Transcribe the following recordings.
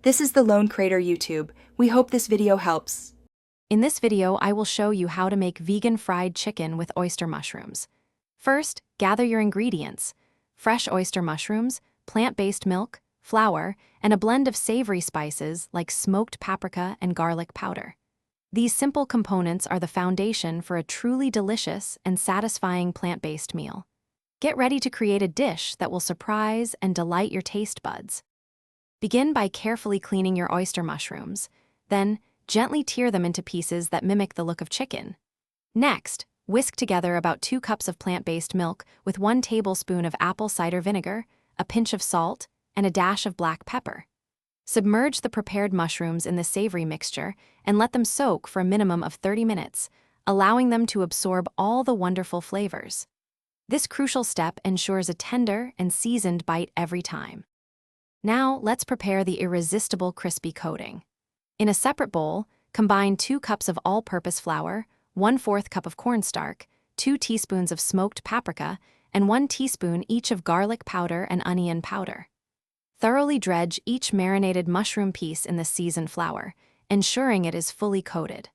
This is the Lone Crater YouTube. We hope this video helps. In this video, I will show you how to make vegan fried chicken with oyster mushrooms. First, gather your ingredients: fresh oyster mushrooms, plant-based milk, flour, and a blend of savory spices like smoked paprika and garlic powder. These simple components are the foundation for a truly delicious and satisfying plant-based meal. Get ready to create a dish that will surprise and delight your taste buds. Begin by carefully cleaning your oyster mushrooms, then gently tear them into pieces that mimic the look of chicken. Next, whisk together about 2 cups of plant-based milk with 1 tablespoon of apple cider vinegar, a pinch of salt, and a dash of black pepper. Submerge the prepared mushrooms in the savory mixture and let them soak for a minimum of 30 minutes, allowing them to absorb all the wonderful flavors. This crucial step ensures a tender and seasoned bite every time. Now, let's prepare the irresistible crispy coating. In a separate bowl, combine 2 cups of all-purpose flour, 1/4 cup of cornstarch, 2 teaspoons of smoked paprika, and 1 teaspoon each of garlic powder and onion powder. Thoroughly dredge each marinated mushroom piece in the seasoned flour, ensuring it is fully coated.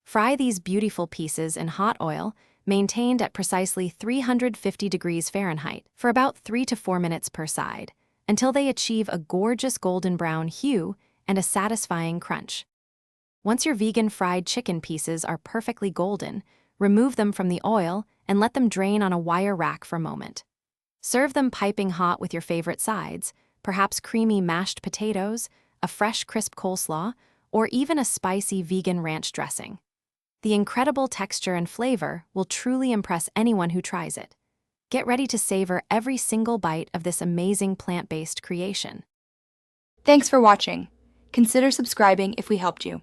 Fry these beautiful pieces in hot oil, maintained at precisely 350 degrees Fahrenheit, for about 3 to 4 minutes per side, until they achieve a gorgeous golden brown hue and a satisfying crunch. Once your vegan fried chicken pieces are perfectly golden, remove them from the oil and let them drain on a wire rack for a moment. Serve them piping hot with your favorite sides, perhaps creamy mashed potatoes, a fresh crisp coleslaw, or even a spicy vegan ranch dressing. The incredible texture and flavor will truly impress anyone who tries it. Get ready to savor every single bite of this amazing plant-based creation. Thanks for watching. Consider subscribing if we helped you.